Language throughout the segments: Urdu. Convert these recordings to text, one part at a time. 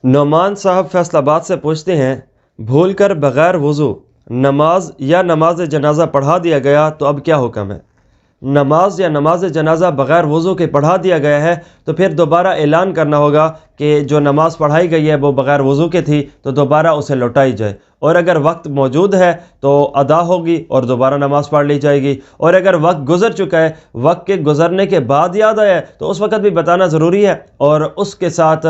نعمان صاحب فیصل آباد سے پوچھتے ہیں، بھول کر بغیر وضو نماز یا نماز جنازہ پڑھا دیا گیا تو اب کیا حکم ہے؟ نماز یا نماز جنازہ بغیر وضو کے پڑھا دیا گیا ہے تو پھر دوبارہ اعلان کرنا ہوگا کہ جو نماز پڑھائی گئی ہے وہ بغیر وضو کے تھی تو دوبارہ اسے لوٹائی جائے، اور اگر وقت موجود ہے تو ادا ہوگی اور دوبارہ نماز پڑھ لی جائے گی، اور اگر وقت گزر چکا ہے، وقت کے گزرنے کے بعد یاد آیا ہے تو اس وقت بھی بتانا ضروری ہے اور اس کے ساتھ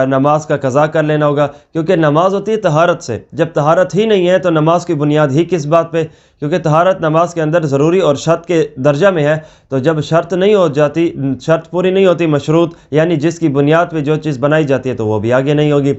نماز کا قضا کر لینا ہوگا، کیونکہ نماز ہوتی ہے طہارت سے۔ جب طہارت ہی نہیں ہے تو نماز کی بنیاد ہی کس بات پہ؟ کیونکہ طہارت نماز کے اندر ضروری اور شرط کے درجہ میں ہے، تو جب شرط نہیں ہو جاتی، شرط پوری نہیں ہوتی، مشروط یعنی جس کی بنیاد پہ جو چیز بنائی جاتی ہے تو وہ بھی آگے نہیں ہوگی۔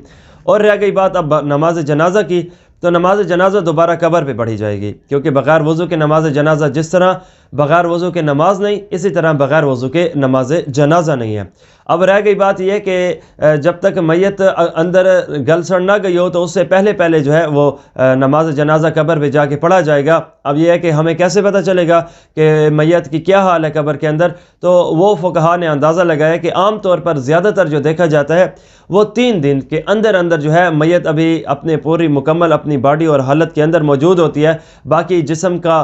اور رہ گئی بات اب نماز جنازہ کی، تو نماز جنازہ دوبارہ قبر پہ پڑھی جائے گی، کیونکہ بغیر وضو کے نماز جنازہ جس طرح بغیر وضو کے نماز نہیں، اسی طرح بغیر وضو کے نماز جنازہ نہیں ہے۔ اب رہ گئی بات یہ کہ جب تک میت اندر گل سڑ نہ گئی ہو تو اس سے پہلے جو ہے وہ نماز جنازہ قبر پہ جا کے پڑھا جائے گا۔ اب یہ ہے کہ ہمیں کیسے پتہ چلے گا کہ میت کی کیا حال ہے قبر کے اندر؟ تو وہ فقہا نے اندازہ لگایا کہ عام طور پر زیادہ تر جو دیکھا جاتا ہے وہ 3 دن کے اندر جو ہے میت ابھی اپنے پوری مکمل اپنی باڈی اور حالت کے اندر موجود ہوتی ہے، باقی جسم کا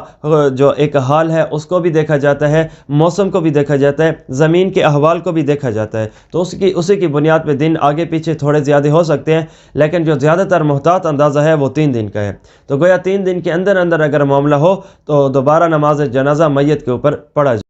جو ایک حال ہے اس کو بھی دیکھا جاتا ہے، موسم کو بھی دیکھا جاتا ہے، زمین کے احوال کو بھی دیکھا جاتا ہے، تو اسی کی بنیاد پہ دن آگے پیچھے تھوڑے زیادہ ہو سکتے ہیں، لیکن جو زیادہ تر محتاط اندازہ ہے وہ 3 دن کا ہے۔ تو گویا 3 دن کے اندر اگر معاملہ ہو تو دوبارہ نماز جنازہ میت کے اوپر پڑھا جائے۔